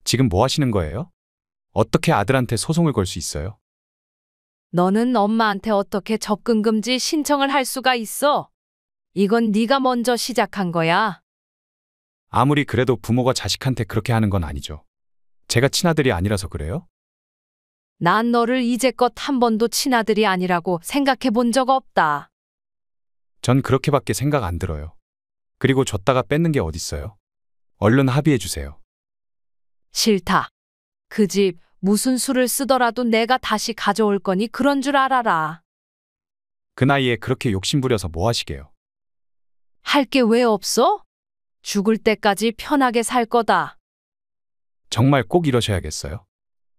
지금 뭐 하시는 거예요? 어떻게 아들한테 소송을 걸 수 있어요? 너는 엄마한테 어떻게 접근 금지 신청을 할 수가 있어? 이건 네가 먼저 시작한 거야. 아무리 그래도 부모가 자식한테 그렇게 하는 건 아니죠. 제가 친아들이 아니라서 그래요? 난 너를 이제껏 한 번도 친아들이 아니라고 생각해 본 적 없다. 전 그렇게밖에 생각 안 들어요. 그리고 줬다가 뺏는 게 어딨어요? 얼른 합의해 주세요. 싫다. 그 집 무슨 수를 쓰더라도 내가 다시 가져올 거니 그런 줄 알아라. 그 나이에 그렇게 욕심부려서 뭐 하시게요? 할 게 왜 없어? 죽을 때까지 편하게 살 거다. 정말 꼭 이러셔야겠어요?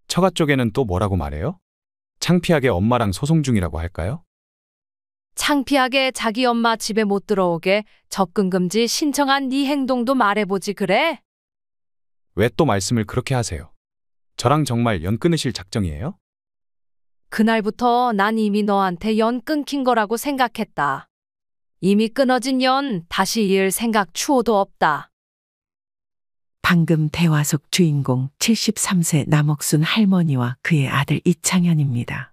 처가 쪽에는 또 뭐라고 말해요? 창피하게 엄마랑 소송 중이라고 할까요? 창피하게 자기 엄마 집에 못 들어오게 접근 금지 신청한 네 행동도 말해보지 그래? 왜 또 말씀을 그렇게 하세요? 저랑 정말 연 끊으실 작정이에요? 그날부터 난 이미 너한테 연 끊긴 거라고 생각했다. 이미 끊어진 연 다시 이을 생각 추호도 없다. 방금 대화 속 주인공 73세 남옥순 할머니와 그의 아들 이창현입니다.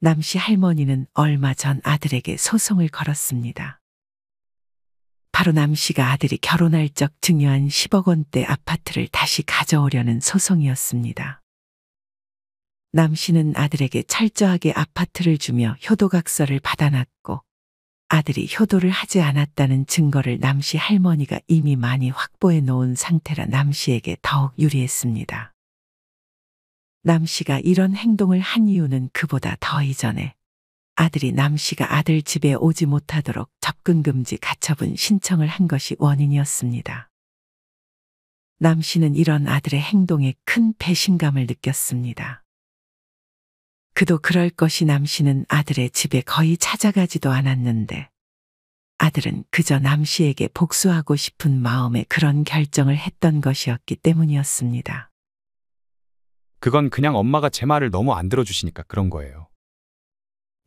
남씨 할머니는 얼마 전 아들에게 소송을 걸었습니다. 바로 남씨가 아들이 결혼할 적 증여한 10억 원대 아파트를 다시 가져오려는 소송이었습니다. 남씨는 아들에게 철저하게 아파트를 주며 효도각서를 받아놨고 아들이 효도를 하지 않았다는 증거를 남씨 할머니가 이미 많이 확보해 놓은 상태라 남씨에게 더욱 유리했습니다. 남씨가 이런 행동을 한 이유는 그보다 더 이전에 아들이 남씨가 아들 집에 오지 못하도록 접근금지 가처분 신청을 한 것이 원인이었습니다. 남씨는 이런 아들의 행동에 큰 배신감을 느꼈습니다. 그도 그럴 것이 남씨는 아들의 집에 거의 찾아가지도 않았는데 아들은 그저 남씨에게 복수하고 싶은 마음에 그런 결정을 했던 것이었기 때문이었습니다. 그건 그냥 엄마가 제 말을 너무 안 들어주시니까 그런 거예요.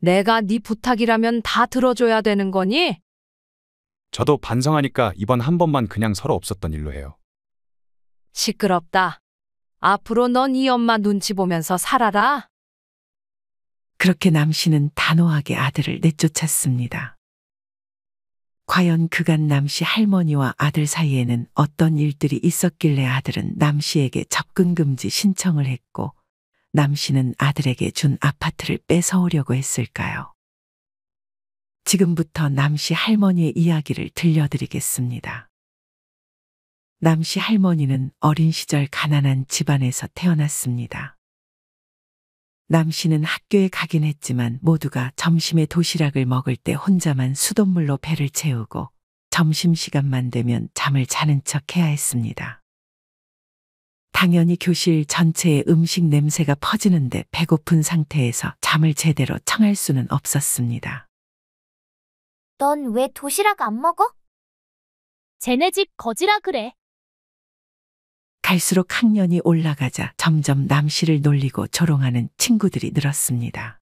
내가 네 부탁이라면 다 들어줘야 되는 거니? 저도 반성하니까 이번 한 번만 그냥 서로 없었던 일로 해요. 시끄럽다. 앞으로 넌 이 엄마 눈치 보면서 살아라. 그렇게 남씨는 단호하게 아들을 내쫓았습니다. 과연 그간 남씨 할머니와 아들 사이에는 어떤 일들이 있었길래 아들은 남씨에게 접근금지 신청을 했고 남씨는 아들에게 준 아파트를 뺏어오려고 했을까요? 지금부터 남씨 할머니의 이야기를 들려드리겠습니다. 남씨 할머니는 어린 시절 가난한 집안에서 태어났습니다. 남씨는 학교에 가긴 했지만 모두가 점심에 도시락을 먹을 때 혼자만 수돗물로 배를 채우고 점심시간만 되면 잠을 자는 척 해야 했습니다. 당연히 교실 전체에 음식 냄새가 퍼지는데 배고픈 상태에서 잠을 제대로 청할 수는 없었습니다. 넌 왜 도시락 안 먹어? 쟤네 집 거지라 그래. 갈수록 학년이 올라가자 점점 남씨를 놀리고 조롱하는 친구들이 늘었습니다.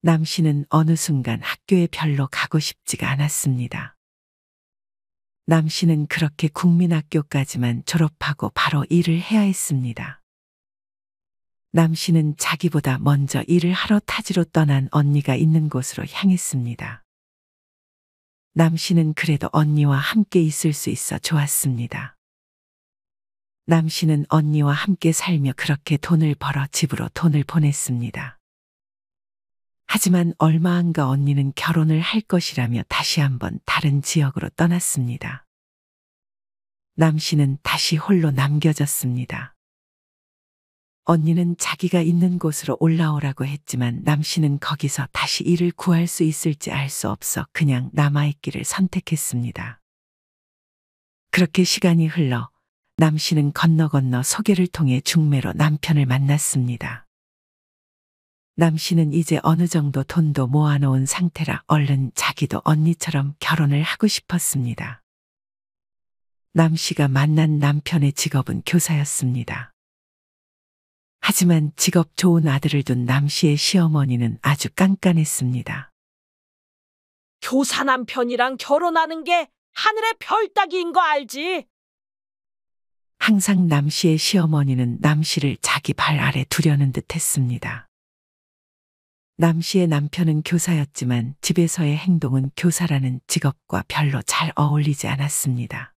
남씨는 어느 순간 학교에 별로 가고 싶지가 않았습니다. 남씨는 그렇게 국민학교까지만 졸업하고 바로 일을 해야 했습니다. 남씨는 자기보다 먼저 일을 하러 타지로 떠난 언니가 있는 곳으로 향했습니다. 남씨는 그래도 언니와 함께 있을 수 있어 좋았습니다. 남씨는 언니와 함께 살며 그렇게 돈을 벌어 집으로 돈을 보냈습니다. 하지만 얼마 안 가 언니는 결혼을 할 것이라며 다시 한번 다른 지역으로 떠났습니다. 남씨는 다시 홀로 남겨졌습니다. 언니는 자기가 있는 곳으로 올라오라고 했지만 남씨는 거기서 다시 일을 구할 수 있을지 알 수 없어 그냥 남아있기를 선택했습니다. 그렇게 시간이 흘러 남씨는 건너 소개를 통해 중매로 남편을 만났습니다. 남씨는 이제 어느 정도 돈도 모아놓은 상태라 얼른 자기도 언니처럼 결혼을 하고 싶었습니다. 남씨가 만난 남편의 직업은 교사였습니다. 하지만 직업 좋은 아들을 둔 남씨의 시어머니는 아주 깐깐했습니다. 교사 남편이랑 결혼하는 게 하늘의 별 따기인 거 알지? 항상 남 씨의 시어머니는 남 씨를 자기 발 아래 두려는 듯 했습니다. 남 씨의 남편은 교사였지만 집에서의 행동은 교사라는 직업과 별로 잘 어울리지 않았습니다.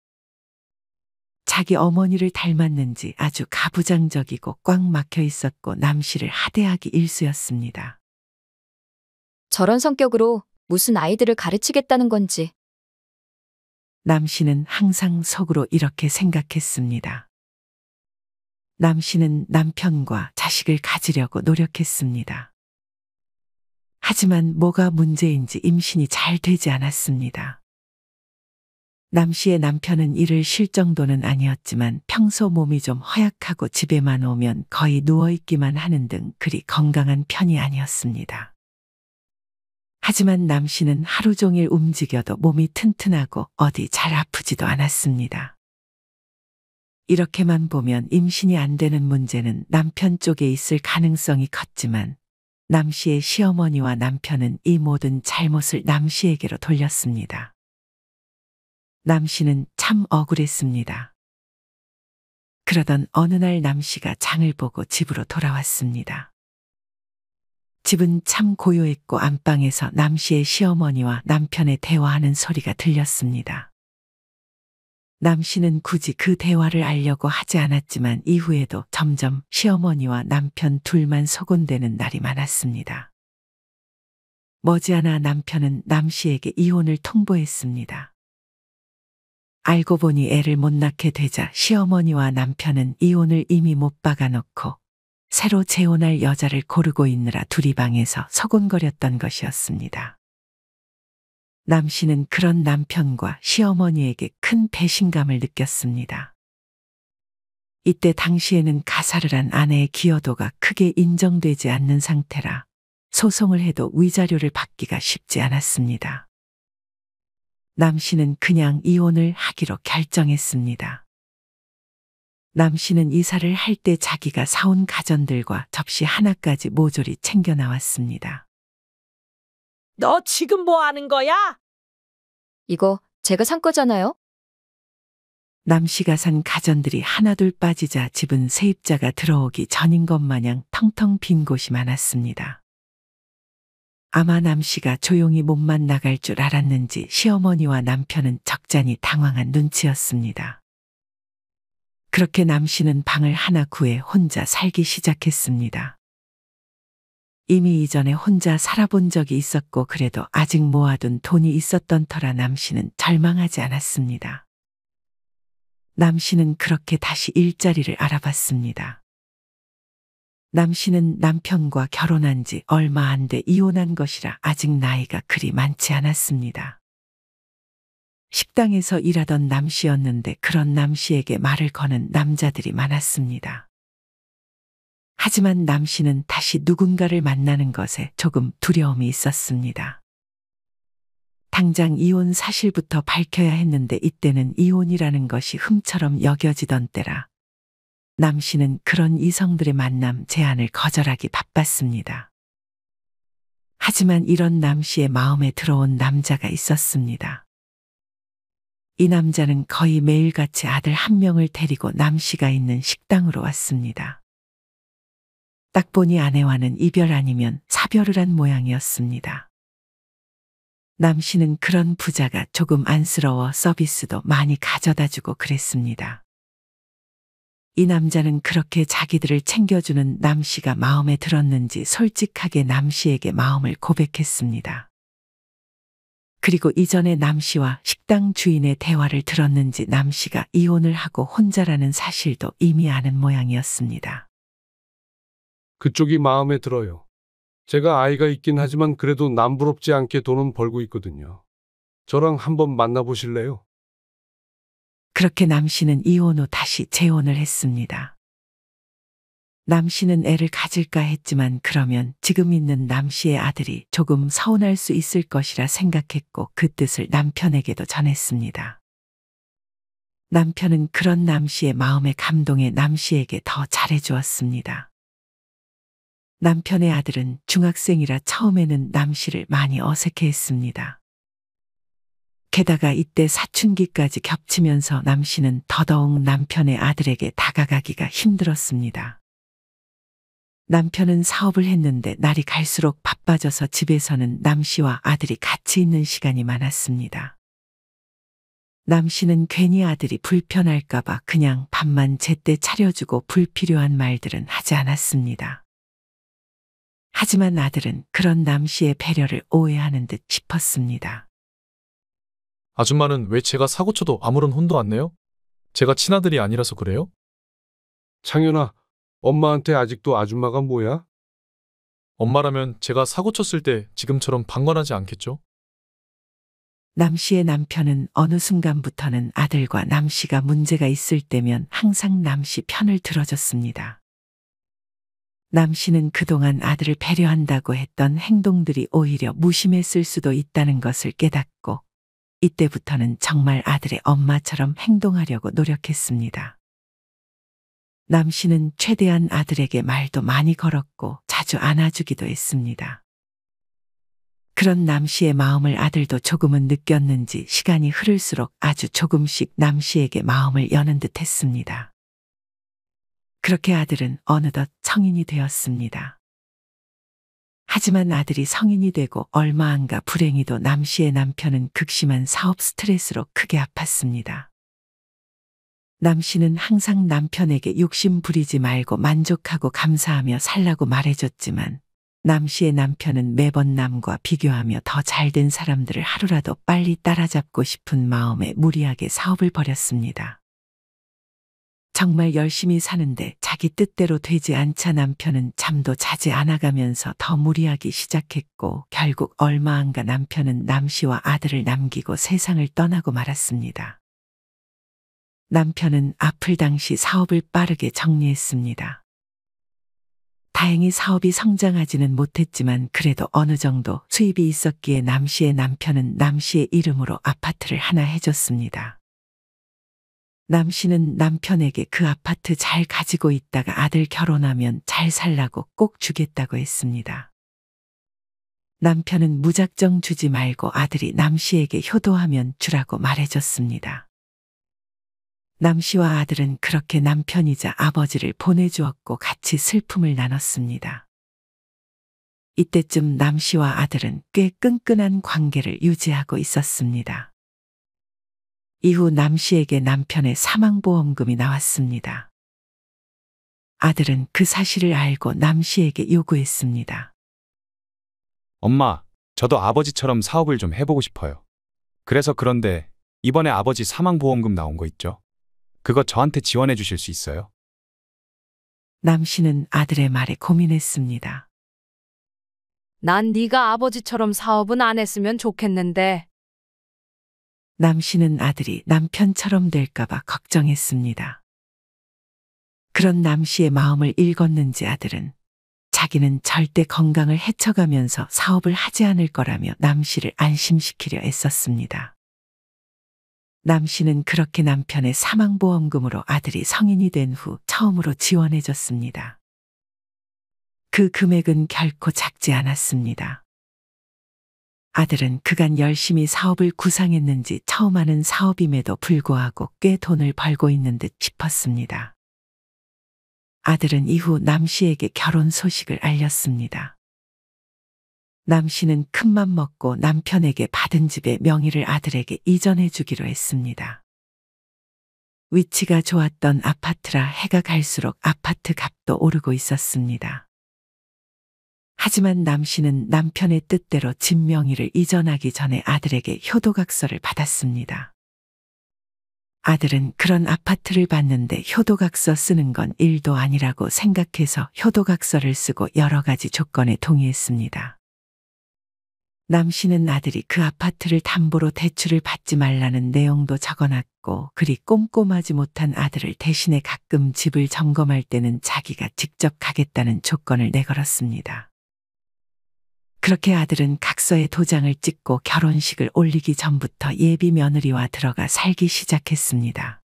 자기 어머니를 닮았는지 아주 가부장적이고 꽉 막혀 있었고 남 씨를 하대하기 일쑤였습니다. 저런 성격으로 무슨 아이들을 가르치겠다는 건지. 남 씨는 항상 속으로 이렇게 생각했습니다. 남 씨는 남편과 자식을 가지려고 노력했습니다. 하지만 뭐가 문제인지 임신이 잘 되지 않았습니다. 남 씨의 남편은 일을 쉴 정도는 아니었지만 평소 몸이 좀 허약하고 집에만 오면 거의 누워있기만 하는 등 그리 건강한 편이 아니었습니다. 하지만 남 씨는 하루 종일 움직여도 몸이 튼튼하고 어디 잘 아프지도 않았습니다. 이렇게만 보면 임신이 안 되는 문제는 남편 쪽에 있을 가능성이 컸지만 남 씨의 시어머니와 남편은 이 모든 잘못을 남 씨에게로 돌렸습니다. 남 씨는 참 억울했습니다. 그러던 어느 날 남 씨가 장을 보고 집으로 돌아왔습니다. 집은 참 고요했고 안방에서 남 씨의 시어머니와 남편의 대화하는 소리가 들렸습니다. 남 씨는 굳이 그 대화를 알려고 하지 않았지만 이후에도 점점 시어머니와 남편 둘만 소곤대는 날이 많았습니다. 머지않아 남편은 남 씨에게 이혼을 통보했습니다. 알고 보니 애를 못 낳게 되자 시어머니와 남편은 이혼을 이미 못 박아놓고 새로 재혼할 여자를 고르고 있느라 둘이 방에서 서곤거렸던 것이었습니다. 남 씨는 그런 남편과 시어머니에게 큰 배신감을 느꼈습니다. 이때 당시에는 가사를 한 아내의 기여도가 크게 인정되지 않는 상태라 소송을 해도 위자료를 받기가 쉽지 않았습니다. 남 씨는 그냥 이혼을 하기로 결정했습니다. 남 씨는 이사를 할 때 자기가 사온 가전들과 접시 하나까지 모조리 챙겨 나왔습니다. 너 지금 뭐 하는 거야? 이거 제가 산 거잖아요? 남 씨가 산 가전들이 하나둘 빠지자 집은 세입자가 들어오기 전인 것 마냥 텅텅 빈 곳이 많았습니다. 아마 남 씨가 조용히 몸만 나갈 줄 알았는지 시어머니와 남편은 적잖이 당황한 눈치였습니다. 그렇게 남 씨는 방을 하나 구해 혼자 살기 시작했습니다. 이미 이전에 혼자 살아본 적이 있었고 그래도 아직 모아둔 돈이 있었던 터라 남 씨는 절망하지 않았습니다. 남 씨는 그렇게 다시 일자리를 알아봤습니다. 남 씨는 남편과 결혼한 지 얼마 안 돼 이혼한 것이라 아직 나이가 그리 많지 않았습니다. 식당에서 일하던 남 씨였는데 그런 남 씨에게 말을 거는 남자들이 많았습니다. 하지만 남 씨는 다시 누군가를 만나는 것에 조금 두려움이 있었습니다. 당장 이혼 사실부터 밝혀야 했는데 이때는 이혼이라는 것이 흠처럼 여겨지던 때라 남 씨는 그런 이성들의 만남 제안을 거절하기 바빴습니다. 하지만 이런 남 씨의 마음에 들어온 남자가 있었습니다. 이 남자는 거의 매일같이 아들 한 명을 데리고 남 씨가 있는 식당으로 왔습니다. 딱 보니 아내와는 이별 아니면 사별을 한 모양이었습니다. 남 씨는 그런 부자가 조금 안쓰러워 서비스도 많이 가져다주고 그랬습니다. 이 남자는 그렇게 자기들을 챙겨주는 남 씨가 마음에 들었는지 솔직하게 남 씨에게 마음을 고백했습니다. 그리고 이전에 남 씨와 식당 주인의 대화를 들었는지 남 씨가 이혼을 하고 혼자라는 사실도 이미 아는 모양이었습니다. 그쪽이 마음에 들어요. 제가 아이가 있긴 하지만 그래도 남부럽지 않게 돈은 벌고 있거든요. 저랑 한번 만나보실래요? 그렇게 남 씨는 이혼 후 다시 재혼을 했습니다. 남 씨는 애를 가질까 했지만 그러면 지금 있는 남 씨의 아들이 조금 서운할 수 있을 것이라 생각했고 그 뜻을 남편에게도 전했습니다. 남편은 그런 남 씨의 마음에 감동해 남 씨에게 더 잘해주었습니다. 남편의 아들은 중학생이라 처음에는 남 씨를 많이 어색해했습니다. 게다가 이때 사춘기까지 겹치면서 남 씨는 더더욱 남편의 아들에게 다가가기가 힘들었습니다. 남편은 사업을 했는데 날이 갈수록 바빠져서 집에서는 남 씨와 아들이 같이 있는 시간이 많았습니다. 남 씨는 괜히 아들이 불편할까봐 그냥 밥만 제때 차려주고 불필요한 말들은 하지 않았습니다. 하지만 아들은 그런 남 씨의 배려를 오해하는 듯 싶었습니다. 아줌마는 왜 제가 사고 쳐도 아무런 혼도 안 내요? 제가 친아들이 아니라서 그래요? 창현아, 엄마한테 아직도 아줌마가 뭐야? 엄마라면 제가 사고 쳤을 때 지금처럼 방관하지 않겠죠? 남 씨의 남편은 어느 순간부터는 아들과 남 씨가 문제가 있을 때면 항상 남 씨 편을 들어줬습니다. 남 씨는 그동안 아들을 배려한다고 했던 행동들이 오히려 무심했을 수도 있다는 것을 깨닫고 이때부터는 정말 아들의 엄마처럼 행동하려고 노력했습니다. 남 씨는 최대한 아들에게 말도 많이 걸었고 자주 안아주기도 했습니다. 그런 남 씨의 마음을 아들도 조금은 느꼈는지 시간이 흐를수록 아주 조금씩 남 씨에게 마음을 여는 듯 했습니다. 그렇게 아들은 어느덧 성인이 되었습니다. 하지만 아들이 성인이 되고 얼마 안가 불행히도 남 씨의 남편은 극심한 사업 스트레스로 크게 아팠습니다. 남 씨는 항상 남편에게 욕심 부리지 말고 만족하고 감사하며 살라고 말해줬지만 남 씨의 남편은 매번 남과 비교하며 더 잘된 사람들을 하루라도 빨리 따라잡고 싶은 마음에 무리하게 사업을 벌였습니다. 정말 열심히 사는데 자기 뜻대로 되지 않자 남편은 잠도 자지 않아가면서 더 무리하기 시작했고 결국 얼마 안가 남편은 남 씨와 아들을 남기고 세상을 떠나고 말았습니다. 남편은 아플 당시 사업을 빠르게 정리했습니다. 다행히 사업이 성장하지는 못했지만 그래도 어느 정도 수입이 있었기에 남 씨의 남편은 남 씨의 이름으로 아파트를 하나 해줬습니다. 남 씨는 남편에게 그 아파트 잘 가지고 있다가 아들 결혼하면 잘 살라고 꼭 주겠다고 했습니다. 남편은 무작정 주지 말고 아들이 남 씨에게 효도하면 주라고 말해줬습니다. 남 씨와 아들은 그렇게 남편이자 아버지를 보내주었고 같이 슬픔을 나눴습니다. 이때쯤 남 씨와 아들은 꽤 끈끈한 관계를 유지하고 있었습니다. 이후 남 씨에게 남편의 사망보험금이 나왔습니다. 아들은 그 사실을 알고 남 씨에게 요구했습니다. 엄마, 저도 아버지처럼 사업을 좀 해보고 싶어요. 그래서 그런데 이번에 아버지 사망보험금 나온 거 있죠? 그거 저한테 지원해 주실 수 있어요? 남 씨는 아들의 말에 고민했습니다. 난 네가 아버지처럼 사업은 안 했으면 좋겠는데. 남 씨는 아들이 남편처럼 될까봐 걱정했습니다. 그런 남 씨의 마음을 읽었는지 아들은 자기는 절대 건강을 해쳐가면서 사업을 하지 않을 거라며 남 씨를 안심시키려 애썼습니다. 남 씨는 그렇게 남편의 사망보험금으로 아들이 성인이 된 후 처음으로 지원해줬습니다. 그 금액은 결코 작지 않았습니다. 아들은 그간 열심히 사업을 구상했는지 처음 하는 사업임에도 불구하고 꽤 돈을 벌고 있는 듯 싶었습니다. 아들은 이후 남 씨에게 결혼 소식을 알렸습니다. 남 씨는 큰맘 먹고 남편에게 받은 집의 명의를 아들에게 이전해 주기로 했습니다. 위치가 좋았던 아파트라 해가 갈수록 아파트 값도 오르고 있었습니다. 하지만 남 씨는 남편의 뜻대로 집 명의를 이전하기 전에 아들에게 효도각서를 받았습니다. 아들은 그런 아파트를 봤는데 효도각서 쓰는 건 일도 아니라고 생각해서 효도각서를 쓰고 여러 가지 조건에 동의했습니다. 남 씨는 아들이 그 아파트를 담보로 대출을 받지 말라는 내용도 적어놨고 그리 꼼꼼하지 못한 아들을 대신에 가끔 집을 점검할 때는 자기가 직접 가겠다는 조건을 내걸었습니다. 그렇게 아들은 각서에 도장을 찍고 결혼식을 올리기 전부터 예비 며느리와 들어가 살기 시작했습니다.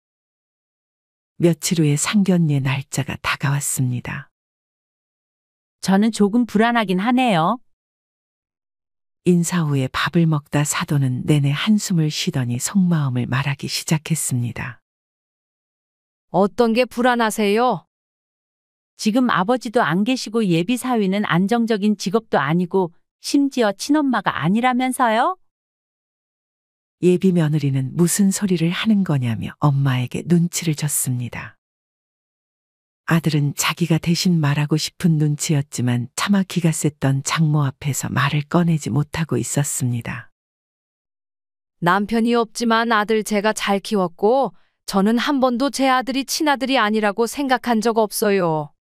며칠 후에 상견례 날짜가 다가왔습니다. 저는 조금 불안하긴 하네요. 인사 후에 밥을 먹다 사돈은 내내 한숨을 쉬더니 속마음을 말하기 시작했습니다. 어떤 게 불안하세요? 지금 아버지도 안 계시고 예비 사위는 안정적인 직업도 아니고 심지어 친엄마가 아니라면서요? 예비 며느리는 무슨 소리를 하는 거냐며 엄마에게 눈치를 줬습니다. 아들은 자기가 대신 말하고 싶은 눈치였지만 차마 기가 셌던 장모 앞에서 말을 꺼내지 못하고 있었습니다. 남편이 없지만 아들 제가 잘 키웠고 저는 한 번도 제 아들이 친아들이 아니라고 생각한 적 없어요.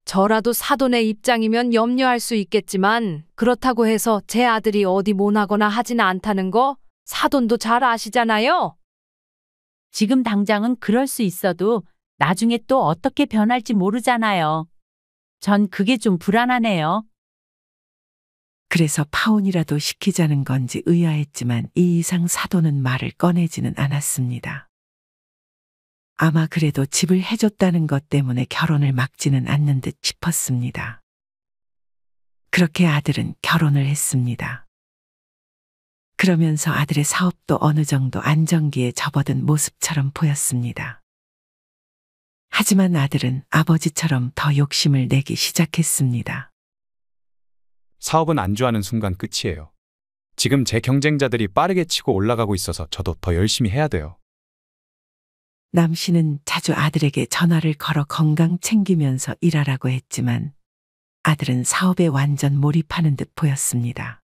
저라도 사돈의 입장이면 염려할 수 있겠지만 그렇다고 해서 제 아들이 어디 못하거나 하진 않다는 거 사돈도 잘 아시잖아요. 지금 당장은 그럴 수 있어도 나중에 또 어떻게 변할지 모르잖아요. 전 그게 좀 불안하네요. 그래서 파혼이라도 시키자는 건지 의아했지만 이 이상 사돈은 말을 꺼내지는 않았습니다. 아마 그래도 집을 해줬다는 것 때문에 결혼을 막지는 않는 듯 싶었습니다. 그렇게 아들은 결혼을 했습니다. 그러면서 아들의 사업도 어느 정도 안정기에 접어든 모습처럼 보였습니다. 하지만 아들은 아버지처럼 더 욕심을 내기 시작했습니다. 사업은 안주하는 순간 끝이에요. 지금 제 경쟁자들이 빠르게 치고 올라가고 있어서 저도 더 열심히 해야 돼요. 남 씨는 자주 아들에게 전화를 걸어 건강 챙기면서 일하라고 했지만 아들은 사업에 완전 몰입하는 듯 보였습니다.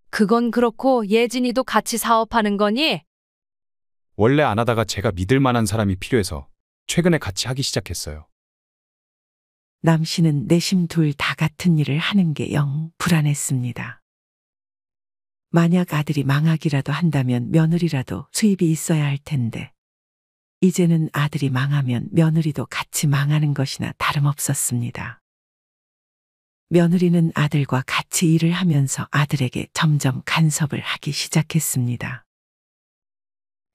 그건 그렇고 예진이도 같이 사업하는 거니? 원래 안 하다가 제가 믿을 만한 사람이 필요해서 최근에 같이 하기 시작했어요. 남 씨는 내심 둘 다 같은 일을 하는 게 영 불안했습니다. 만약 아들이 망하기라도 한다면 며느리라도 수입이 있어야 할 텐데 이제는 아들이 망하면 며느리도 같이 망하는 것이나 다름없었습니다. 며느리는 아들과 같이 일을 하면서 아들에게 점점 간섭을 하기 시작했습니다.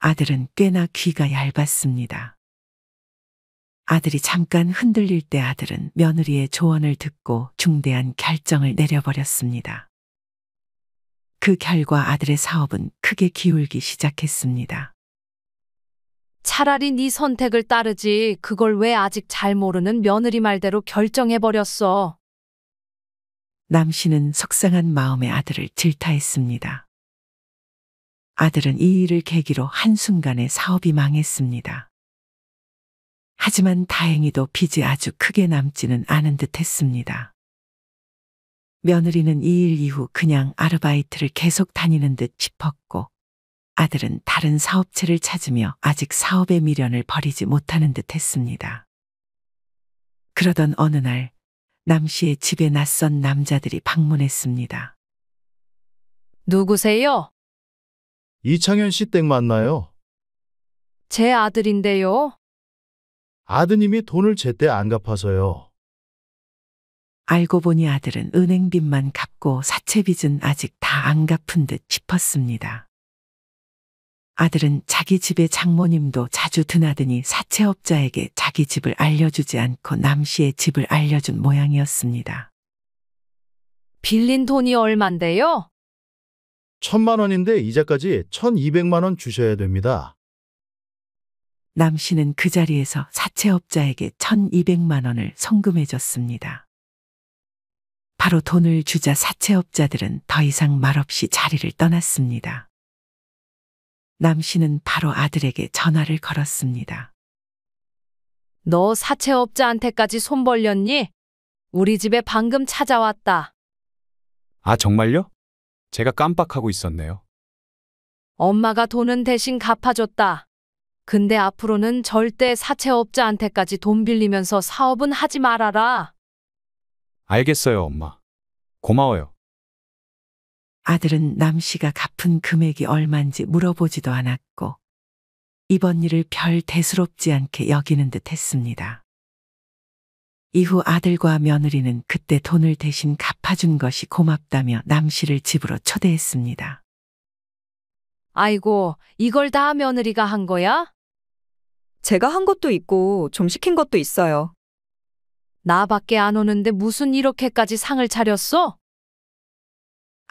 아들은 꽤나 귀가 얇았습니다. 아들이 잠깐 흔들릴 때 아들은 며느리의 조언을 듣고 중대한 결정을 내려버렸습니다. 그 결과 아들의 사업은 크게 기울기 시작했습니다. 차라리 네 선택을 따르지 그걸 왜 아직 잘 모르는 며느리 말대로 결정해버렸어. 남 씨는 속상한 마음에 아들을 질타했습니다. 아들은 이 일을 계기로 한순간에 사업이 망했습니다. 하지만 다행히도 빚이 아주 크게 남지는 않은 듯 했습니다. 며느리는 이 일 이후 그냥 아르바이트를 계속 다니는 듯 싶었고 아들은 다른 사업체를 찾으며 아직 사업의 미련을 버리지 못하는 듯 했습니다. 그러던 어느 날 남 씨의 집에 낯선 남자들이 방문했습니다. 누구세요? 이창현 씨 댁 맞나요? 제 아들인데요. 아드님이 돈을 제때 안 갚아서요. 알고 보니 아들은 은행빚만 갚고 사채빚은 아직 다 안 갚은 듯 싶었습니다. 아들은 자기 집의 장모님도 자주 드나드니 사채업자에게 자기 집을 알려주지 않고 남 씨의 집을 알려준 모양이었습니다. 빌린 돈이 얼만데요? 1,000만 원인데 이자까지 1,200만 원 주셔야 됩니다. 남 씨는 그 자리에서 사채업자에게 1,200만 원을 송금해 줬습니다. 바로 돈을 주자 사채업자들은 더 이상 말없이 자리를 떠났습니다. 남 씨는 바로 아들에게 전화를 걸었습니다. 너 사채업자한테까지 손 벌렸니? 우리 집에 방금 찾아왔다. 아, 정말요? 제가 깜빡하고 있었네요. 엄마가 돈은 대신 갚아줬다. 근데 앞으로는 절대 사채업자한테까지 돈 빌리면서 사업은 하지 말아라. 알겠어요, 엄마. 고마워요. 아들은 남 씨가 갚은 금액이 얼만지 물어보지도 않았고 이번 일을 별 대수롭지 않게 여기는 듯 했습니다. 이후 아들과 며느리는 그때 돈을 대신 갚아준 것이 고맙다며 남 씨를 집으로 초대했습니다. 아이고, 이걸 다 며느리가 한 거야? 제가 한 것도 있고 좀 시킨 것도 있어요. 나밖에 안 오는데 무슨 이렇게까지 상을 차렸어?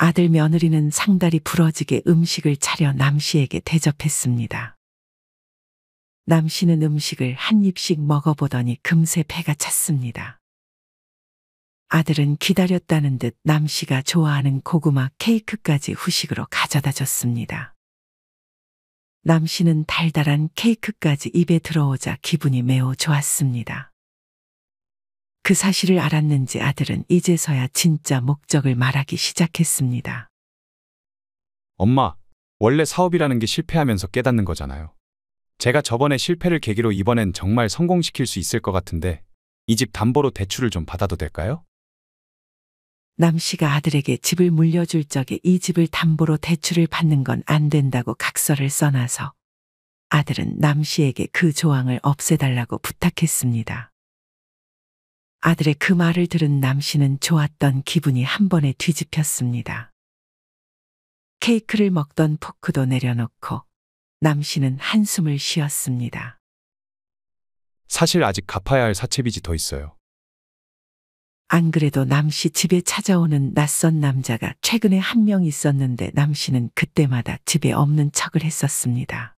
아들 며느리는 상다리 부러지게 음식을 차려 남 씨에게 대접했습니다. 남 씨는 음식을 한 입씩 먹어보더니 금세 배가 찼습니다. 아들은 기다렸다는 듯 남 씨가 좋아하는 고구마 케이크까지 후식으로 가져다 줬습니다. 남 씨는 달달한 케이크까지 입에 들어오자 기분이 매우 좋았습니다. 그 사실을 알았는지 아들은 이제서야 진짜 목적을 말하기 시작했습니다. 엄마, 원래 사업이라는 게 실패하면서 깨닫는 거잖아요. 제가 저번에 실패를 계기로 이번엔 정말 성공시킬 수 있을 것 같은데 이 집 담보로 대출을 좀 받아도 될까요? 남 씨가 아들에게 집을 물려줄 적에 이 집을 담보로 대출을 받는 건 안 된다고 각서를 써놔서 아들은 남 씨에게 그 조항을 없애달라고 부탁했습니다. 아들의 그 말을 들은 남 씨는 좋았던 기분이 한 번에 뒤집혔습니다. 케이크를 먹던 포크도 내려놓고 남 씨는 한숨을 쉬었습니다. 사실 아직 갚아야 할 사채빚이 더 있어요. 안 그래도 남 씨 집에 찾아오는 낯선 남자가 최근에 한 명 있었는데 남 씨는 그때마다 집에 없는 척을 했었습니다.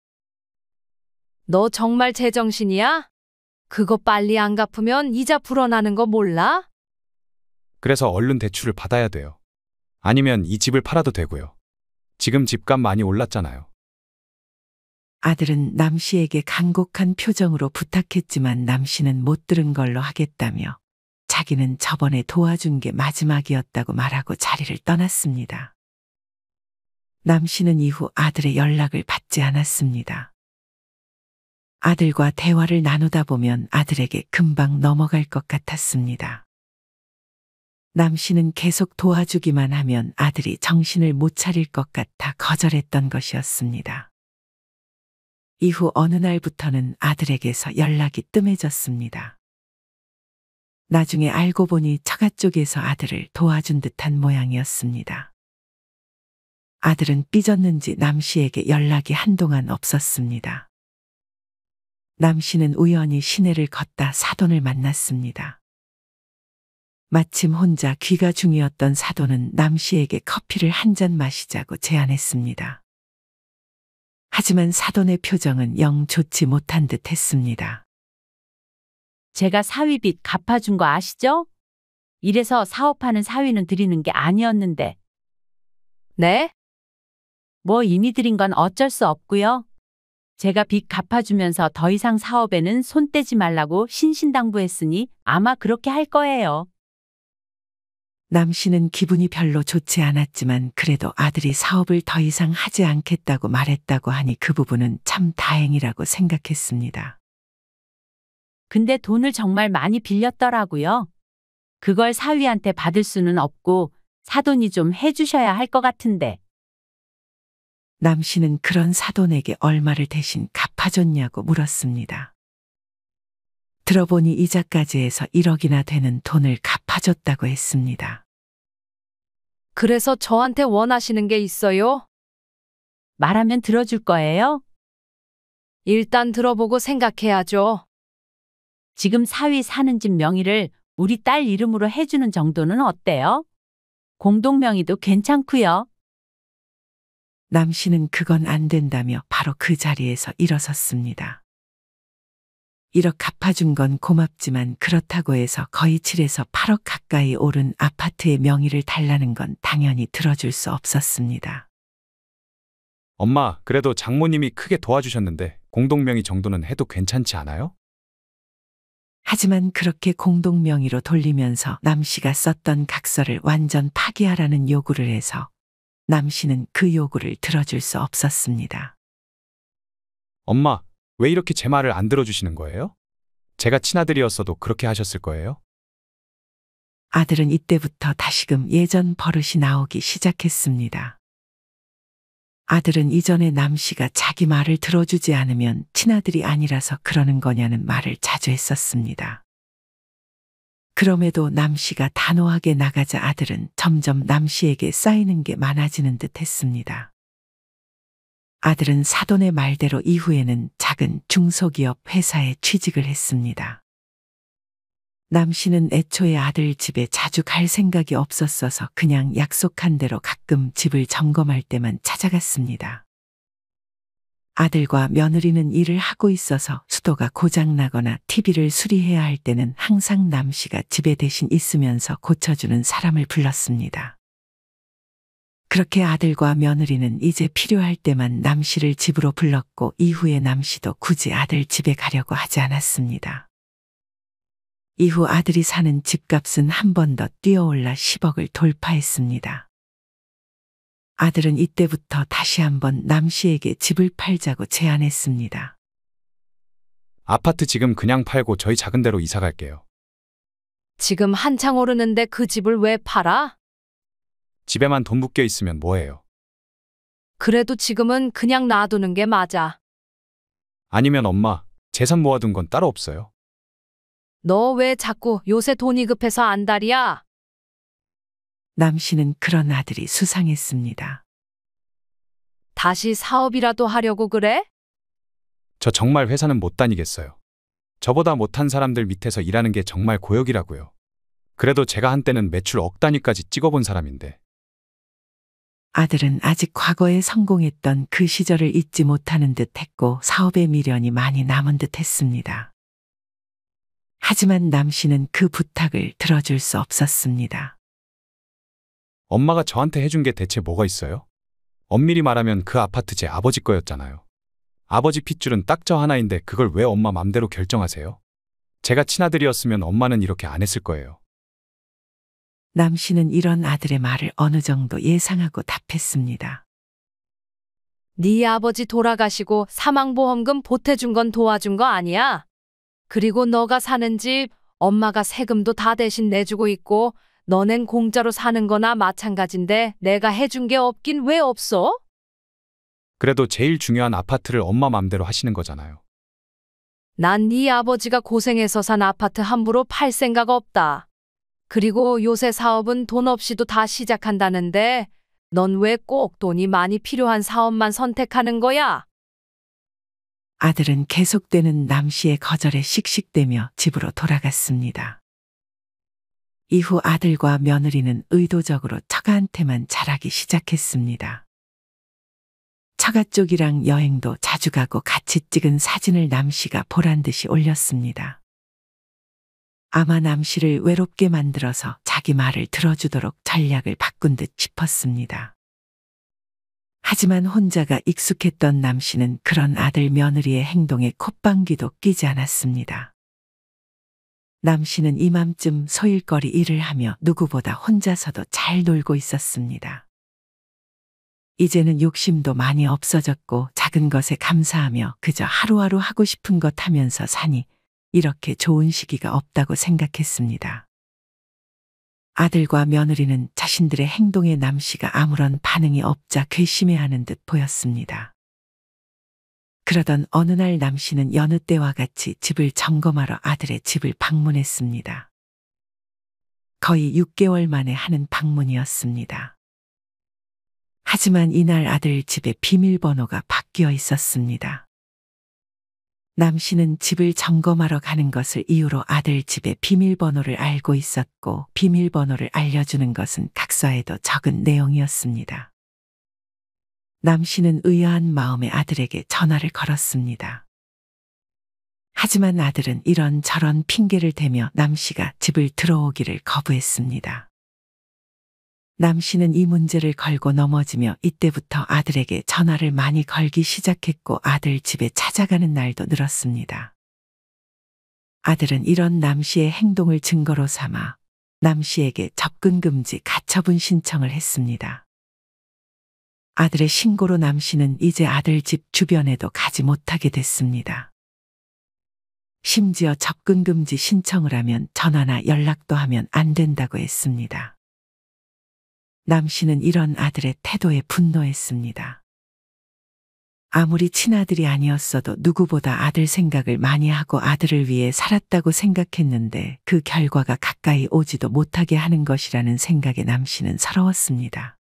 너 정말 제정신이야? 그거 빨리 안 갚으면 이자 불어나는 거 몰라? 그래서 얼른 대출을 받아야 돼요. 아니면 이 집을 팔아도 되고요. 지금 집값 많이 올랐잖아요. 아들은 남 씨에게 간곡한 표정으로 부탁했지만 남 씨는 못 들은 걸로 하겠다며 자기는 저번에 도와준 게 마지막이었다고 말하고 자리를 떠났습니다. 남 씨는 이후 아들의 연락을 받지 않았습니다. 아들과 대화를 나누다 보면 아들에게 금방 넘어갈 것 같았습니다. 남 씨는 계속 도와주기만 하면 아들이 정신을 못 차릴 것 같아 거절했던 것이었습니다. 이후 어느 날부터는 아들에게서 연락이 뜸해졌습니다. 나중에 알고 보니 처가 쪽에서 아들을 도와준 듯한 모양이었습니다. 아들은 삐졌는지 남 씨에게 연락이 한동안 없었습니다. 남 씨는 우연히 시내를 걷다 사돈을 만났습니다. 마침 혼자 귀가 중이었던 사돈은 남 씨에게 커피를 한 잔 마시자고 제안했습니다. 하지만 사돈의 표정은 영 좋지 못한 듯 했습니다. 제가 사위빚 갚아준 거 아시죠? 이래서 사업하는 사위는 드리는 게 아니었는데. 네? 뭐 이미 드린 건 어쩔 수 없고요. 제가 빚 갚아주면서 더 이상 사업에는 손 떼지 말라고 신신당부했으니 아마 그렇게 할 거예요. 남 씨는 기분이 별로 좋지 않았지만 그래도 아들이 사업을 더 이상 하지 않겠다고 말했다고 하니 그 부분은 참 다행이라고 생각했습니다. 근데 돈을 정말 많이 빌렸더라고요. 그걸 사위한테 받을 수는 없고 사돈이 좀 해주셔야 할 것 같은데. 남 씨는 그런 사돈에게 얼마를 대신 갚아줬냐고 물었습니다. 들어보니 이자까지 해서 1억이나 되는 돈을 갚아줬다고 했습니다. 그래서 저한테 원하시는 게 있어요? 말하면 들어줄 거예요? 일단 들어보고 생각해야죠. 지금 사위 사는 집 명의를 우리 딸 이름으로 해주는 정도는 어때요? 공동명의도 괜찮고요. 남 씨는 그건 안 된다며 바로 그 자리에서 일어섰습니다. 1억 갚아준 건 고맙지만 그렇다고 해서 거의 7에서 8억 가까이 오른 아파트의 명의를 달라는 건 당연히 들어줄 수 없었습니다. 엄마, 그래도 장모님이 크게 도와주셨는데 공동명의 정도는 해도 괜찮지 않아요? 하지만 그렇게 공동명의로 돌리면서 남 씨가 썼던 각서를 완전 파기하라는 요구를 해서 남 씨는 그 요구를 들어줄 수 없었습니다. 엄마, 왜 이렇게 제 말을 안 들어주시는 거예요? 제가 친아들이었어도 그렇게 하셨을 거예요? 아들은 이때부터 다시금 예전 버릇이 나오기 시작했습니다. 아들은 이전에 남 씨가 자기 말을 들어주지 않으면 친아들이 아니라서 그러는 거냐는 말을 자주 했었습니다. 그럼에도 남 씨가 단호하게 나가자 아들은 점점 남 씨에게 쌓이는 게 많아지는 듯 했습니다. 아들은 사돈의 말대로 이후에는 작은 중소기업 회사에 취직을 했습니다. 남 씨는 애초에 아들 집에 자주 갈 생각이 없었어서 그냥 약속한 대로 가끔 집을 점검할 때만 찾아갔습니다. 아들과 며느리는 일을 하고 있어서 수도가 고장나거나 TV를 수리해야 할 때는 항상 남 씨가 집에 대신 있으면서 고쳐주는 사람을 불렀습니다. 그렇게 아들과 며느리는 이제 필요할 때만 남 씨를 집으로 불렀고 이후에 남 씨도 굳이 아들 집에 가려고 하지 않았습니다. 이후 아들이 사는 집값은 한 번 더 뛰어올라 10억을 돌파했습니다. 아들은 이때부터 다시 한번 남 씨에게 집을 팔자고 제안했습니다. 아파트 지금 그냥 팔고 저희 작은 데로 이사 갈게요. 지금 한창 오르는데 그 집을 왜 팔아? 집에만 돈 묶여 있으면 뭐해요? 그래도 지금은 그냥 놔두는 게 맞아. 아니면 엄마, 재산 모아둔 건 따로 없어요? 너 왜 자꾸 요새 돈이 급해서 안달이야? 남 씨는 그런 아들이 수상했습니다. 다시 사업이라도 하려고 그래? 저 정말 회사는 못 다니겠어요. 저보다 못한 사람들 밑에서 일하는 게 정말 고역이라고요. 그래도 제가 한때는 매출 억 단위까지 찍어본 사람인데. 아들은 아직 과거에 성공했던 그 시절을 잊지 못하는 듯 했고 사업의 미련이 많이 남은 듯 했습니다. 하지만 남 씨는 그 부탁을 들어줄 수 없었습니다. 엄마가 저한테 해준 게 대체 뭐가 있어요? 엄밀히 말하면 그 아파트 제 아버지 거였잖아요. 아버지 핏줄은 딱 저 하나인데 그걸 왜 엄마 맘대로 결정하세요? 제가 친아들이었으면 엄마는 이렇게 안 했을 거예요. 남 씨는 이런 아들의 말을 어느 정도 예상하고 답했습니다. 네 아버지 돌아가시고 사망보험금 보태준 건 도와준 거 아니야? 그리고 너가 사는 집 엄마가 세금도 다 대신 내주고 있고 너넨 공짜로 사는 거나 마찬가지인데 내가 해준 게 없긴 왜 없어? 그래도 제일 중요한 아파트를 엄마 맘대로 하시는 거잖아요. 난 네 아버지가 고생해서 산 아파트 함부로 팔 생각 없다. 그리고 요새 사업은 돈 없이도 다 시작한다는데 넌 왜 꼭 돈이 많이 필요한 사업만 선택하는 거야? 아들은 계속되는 남 씨의 거절에 씩씩대며 집으로 돌아갔습니다. 이후 아들과 며느리는 의도적으로 처가한테만 잘하기 시작했습니다. 처가 쪽이랑 여행도 자주 가고 같이 찍은 사진을 남 씨가 보란듯이 올렸습니다. 아마 남 씨를 외롭게 만들어서 자기 말을 들어주도록 전략을 바꾼 듯 싶었습니다. 하지만 혼자가 익숙했던 남 씨는 그런 아들 며느리의 행동에 콧방귀도 끼지 않았습니다. 남 씨는 이맘쯤 소일거리 일을 하며 누구보다 혼자서도 잘 놀고 있었습니다. 이제는 욕심도 많이 없어졌고 작은 것에 감사하며 그저 하루하루 하고 싶은 것 하면서 사니 이렇게 좋은 시기가 없다고 생각했습니다. 아들과 며느리는 자신들의 행동에 남 씨가 아무런 반응이 없자 괘씸해하는 듯 보였습니다. 그러던 어느 날 남 씨는 여느 때와 같이 집을 점검하러 아들의 집을 방문했습니다. 거의 6개월 만에 하는 방문이었습니다. 하지만 이날 아들 집의 비밀번호가 바뀌어 있었습니다. 남 씨는 집을 점검하러 가는 것을 이유로 아들 집의 비밀번호를 알고 있었고 비밀번호를 알려주는 것은 각서에도 적은 내용이었습니다. 남 씨는 의아한 마음에 아들에게 전화를 걸었습니다. 하지만 아들은 이런저런 핑계를 대며 남 씨가 집을 들어오기를 거부했습니다. 남 씨는 이 문제를 걸고 넘어지며 이때부터 아들에게 전화를 많이 걸기 시작했고 아들 집에 찾아가는 날도 늘었습니다. 아들은 이런 남 씨의 행동을 증거로 삼아 남 씨에게 접근 금지 가처분 신청을 했습니다. 아들의 신고로 남 씨는 이제 아들 집 주변에도 가지 못하게 됐습니다. 심지어 접근 금지 신청을 하면 전화나 연락도 하면 안 된다고 했습니다. 남 씨는 이런 아들의 태도에 분노했습니다. 아무리 친아들이 아니었어도 누구보다 아들 생각을 많이 하고 아들을 위해 살았다고 생각했는데 그 결과가 가까이 오지도 못하게 하는 것이라는 생각에 남 씨는 서러웠습니다.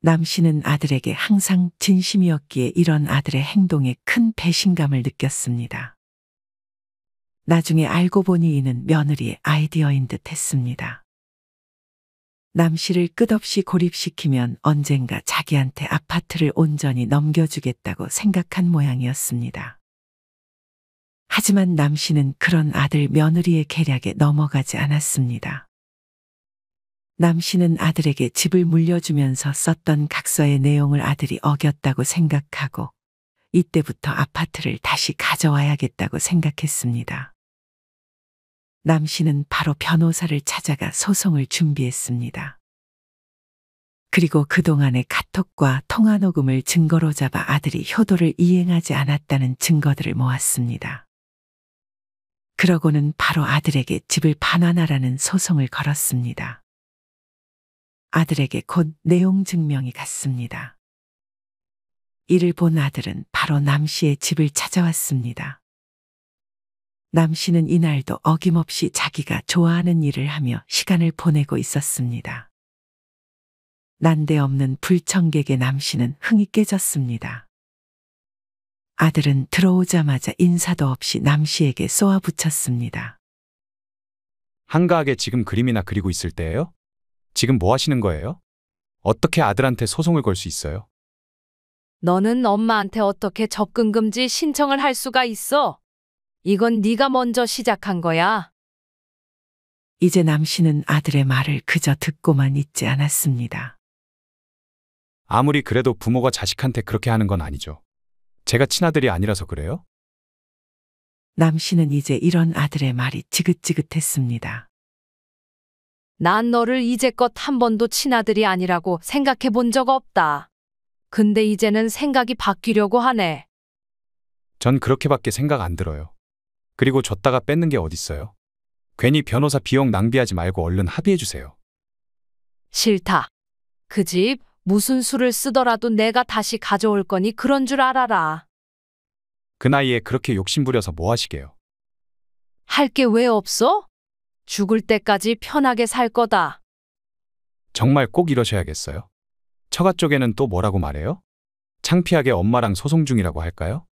남 씨는 아들에게 항상 진심이었기에 이런 아들의 행동에 큰 배신감을 느꼈습니다. 나중에 알고 보니 이는 며느리의 아이디어인 듯 했습니다. 남 씨를 끝없이 고립시키면 언젠가 자기한테 아파트를 온전히 넘겨주겠다고 생각한 모양이었습니다. 하지만 남 씨는 그런 아들 며느리의 계략에 넘어가지 않았습니다. 남 씨는 아들에게 집을 물려주면서 썼던 각서의 내용을 아들이 어겼다고 생각하고 이때부터 아파트를 다시 가져와야겠다고 생각했습니다. 남 씨는 바로 변호사를 찾아가 소송을 준비했습니다. 그리고 그동안의 카톡과 통화 녹음을 증거로 잡아 아들이 효도를 이행하지 않았다는 증거들을 모았습니다. 그러고는 바로 아들에게 집을 반환하라는 소송을 걸었습니다. 아들에게 곧 내용 증명이 갔습니다. 이를 본 아들은 바로 남 씨의 집을 찾아왔습니다. 남 씨는 이날도 어김없이 자기가 좋아하는 일을 하며 시간을 보내고 있었습니다. 난데없는 불청객의 남 씨는 흥이 깨졌습니다. 아들은 들어오자마자 인사도 없이 남 씨에게 쏘아붙였습니다. 한가하게 지금 그림이나 그리고 있을 때예요? 지금 뭐 하시는 거예요? 어떻게 아들한테 소송을 걸 수 있어요? 너는 엄마한테 어떻게 접근 금지 신청을 할 수가 있어? 이건 네가 먼저 시작한 거야. 이제 남 씨는 아들의 말을 그저 듣고만 있지 않았습니다. 아무리 그래도 부모가 자식한테 그렇게 하는 건 아니죠. 제가 친아들이 아니라서 그래요? 남 씨는 이제 이런 아들의 말이 지긋지긋했습니다. 난 너를 이제껏 한 번도 친아들이 아니라고 생각해 본 적 없다. 근데 이제는 생각이 바뀌려고 하네. 전 그렇게밖에 생각 안 들어요. 그리고 줬다가 뺏는 게 어딨어요? 괜히 변호사 비용 낭비하지 말고 얼른 합의해 주세요. 싫다. 그 집 무슨 수를 쓰더라도 내가 다시 가져올 거니 그런 줄 알아라. 그 나이에 그렇게 욕심부려서 뭐 하시게요? 할 게 왜 없어? 죽을 때까지 편하게 살 거다. 정말 꼭 이러셔야겠어요? 처가 쪽에는 또 뭐라고 말해요? 창피하게 엄마랑 소송 중이라고 할까요?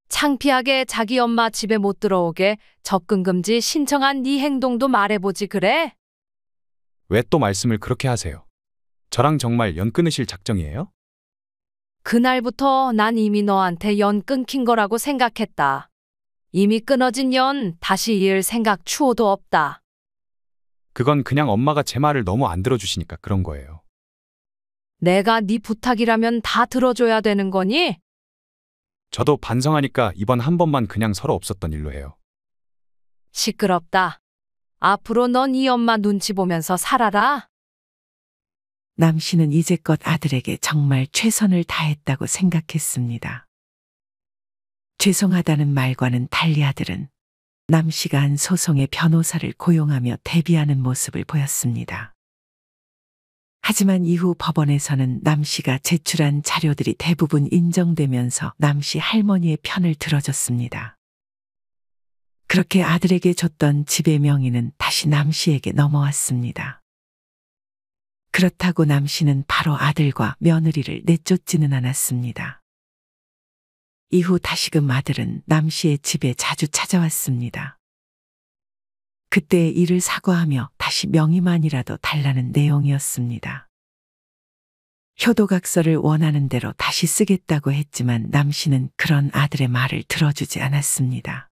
창피하게 자기 엄마 집에 못 들어오게 접근 금지 신청한 네 행동도 말해보지 그래? 왜 또 말씀을 그렇게 하세요? 저랑 정말 연 끊으실 작정이에요? 그날부터 난 이미 너한테 연 끊긴 거라고 생각했다. 이미 끊어진 연 다시 이을 생각 추호도 없다. 그건 그냥 엄마가 제 말을 너무 안 들어주시니까 그런 거예요. 내가 네 부탁이라면 다 들어줘야 되는 거니? 저도 반성하니까 이번 한 번만 그냥 서로 없었던 일로 해요. 시끄럽다. 앞으로 넌 이 엄마 눈치 보면서 살아라. 남 씨는 이제껏 아들에게 정말 최선을 다했다고 생각했습니다. 죄송하다는 말과는 달리 아들은 남 씨가 한 소송의 변호사를 고용하며 대비하는 모습을 보였습니다. 하지만 이후 법원에서는 남 씨가 제출한 자료들이 대부분 인정되면서 남 씨 할머니의 편을 들어줬습니다. 그렇게 아들에게 줬던 집의 명의는 다시 남 씨에게 넘어왔습니다. 그렇다고 남 씨는 바로 아들과 며느리를 내쫓지는 않았습니다. 이후 다시금 아들은 남 씨의 집에 자주 찾아왔습니다. 그때의 일을 사과하며 다시 명의만이라도 달라는 내용이었습니다. 효도각서를 원하는 대로 다시 쓰겠다고 했지만 남 씨는 그런 아들의 말을 들어주지 않았습니다.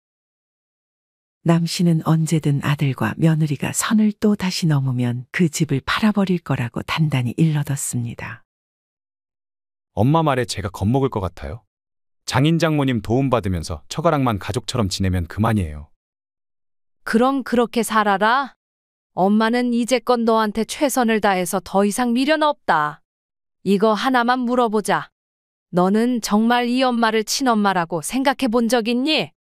남 씨는 언제든 아들과 며느리가 선을 또 다시 넘으면 그 집을 팔아버릴 거라고 단단히 일러뒀습니다. 엄마 말에 제가 겁먹을 것 같아요. 장인 장모님 도움받으면서 처가랑만 가족처럼 지내면 그만이에요. 그럼 그렇게 살아라. 엄마는 이제껏 너한테 최선을 다해서 더 이상 미련 없다. 이거 하나만 물어보자. 너는 정말 이 엄마를 친엄마라고 생각해 본 적 있니?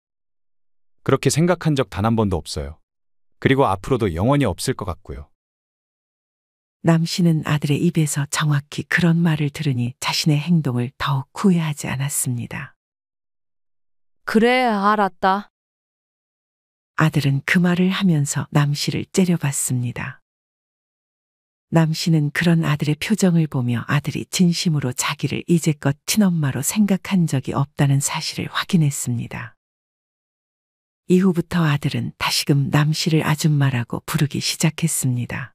그렇게 생각한 적 단 한 번도 없어요. 그리고 앞으로도 영원히 없을 것 같고요. 남 씨는 아들의 입에서 정확히 그런 말을 들으니 자신의 행동을 더욱 후회하지 않았습니다. 그래, 알았다. 아들은 그 말을 하면서 남 씨를 째려봤습니다. 남 씨는 그런 아들의 표정을 보며 아들이 진심으로 자기를 이제껏 친엄마로 생각한 적이 없다는 사실을 확인했습니다. 이후부터 아들은 다시금 남 씨를 아줌마라고 부르기 시작했습니다.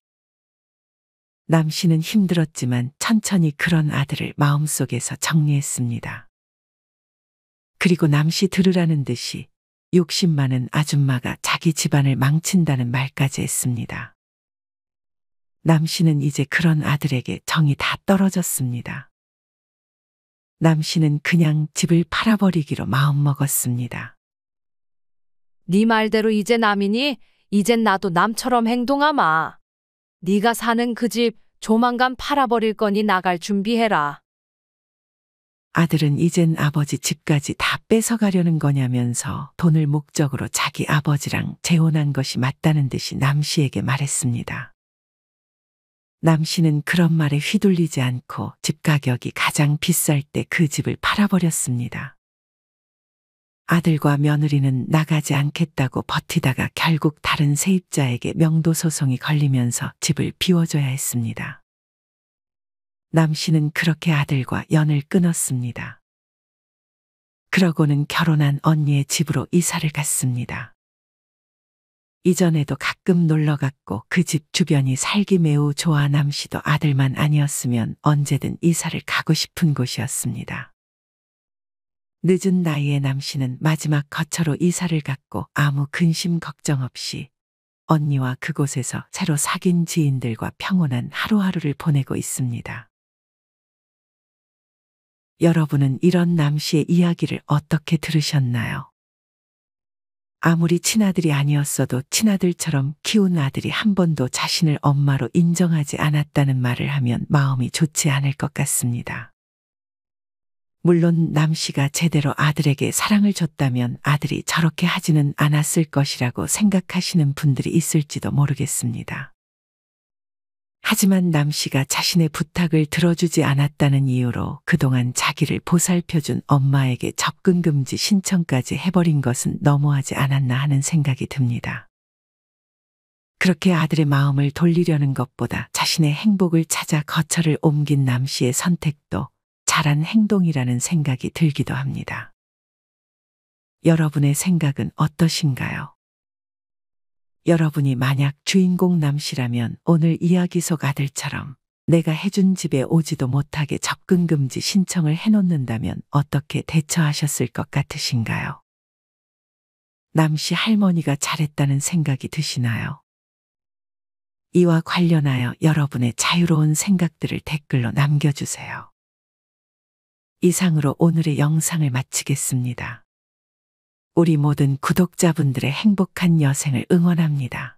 남 씨는 힘들었지만 천천히 그런 아들을 마음속에서 정리했습니다. 그리고 남 씨 들으라는 듯이 욕심 많은 아줌마가 자기 집안을 망친다는 말까지 했습니다. 남 씨는 이제 그런 아들에게 정이 다 떨어졌습니다. 남 씨는 그냥 집을 팔아버리기로 마음먹었습니다. 네 말대로 이제 남이니 이젠 나도 남처럼 행동하마. 네가 사는 그 집 조만간 팔아버릴 거니 나갈 준비해라. 아들은 이젠 아버지 집까지 다 뺏어가려는 거냐면서 돈을 목적으로 자기 아버지랑 재혼한 것이 맞다는 듯이 남 씨에게 말했습니다. 남 씨는 그런 말에 휘둘리지 않고 집 가격이 가장 비쌀 때 그 집을 팔아버렸습니다. 아들과 며느리는 나가지 않겠다고 버티다가 결국 다른 세입자에게 명도소송이 걸리면서 집을 비워줘야 했습니다. 남 씨는 그렇게 아들과 연을 끊었습니다. 그러고는 결혼한 언니의 집으로 이사를 갔습니다. 이전에도 가끔 놀러 갔고 그 집 주변이 살기 매우 좋아 남 씨도 아들만 아니었으면 언제든 이사를 가고 싶은 곳이었습니다. 늦은 나이에 남 씨는 마지막 거처로 이사를 갔고 아무 근심 걱정 없이 언니와 그곳에서 새로 사귄 지인들과 평온한 하루하루를 보내고 있습니다. 여러분은 이런 남 씨의 이야기를 어떻게 들으셨나요? 아무리 친아들이 아니었어도 친아들처럼 키운 아들이 한 번도 자신을 엄마로 인정하지 않았다는 말을 하면 마음이 좋지 않을 것 같습니다. 물론 남 씨가 제대로 아들에게 사랑을 줬다면 아들이 저렇게 하지는 않았을 것이라고 생각하시는 분들이 있을지도 모르겠습니다. 하지만 남 씨가 자신의 부탁을 들어주지 않았다는 이유로 그동안 자기를 보살펴준 엄마에게 접근 금지 신청까지 해버린 것은 너무하지 않았나 하는 생각이 듭니다. 그렇게 아들의 마음을 돌리려는 것보다 자신의 행복을 찾아 거처를 옮긴 남 씨의 선택도 잘한 행동이라는 생각이 들기도 합니다. 여러분의 생각은 어떠신가요? 여러분이 만약 주인공 남 씨라면 오늘 이야기 속 아들처럼 내가 해준 집에 오지도 못하게 접근 금지 신청을 해놓는다면 어떻게 대처하셨을 것 같으신가요? 남 씨 할머니가 잘했다는 생각이 드시나요? 이와 관련하여 여러분의 자유로운 생각들을 댓글로 남겨주세요. 이상으로 오늘의 영상을 마치겠습니다. 우리 모든 구독자분들의 행복한 여생을 응원합니다.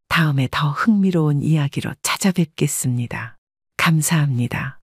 다음에 더 흥미로운 이야기로 찾아뵙겠습니다. 감사합니다.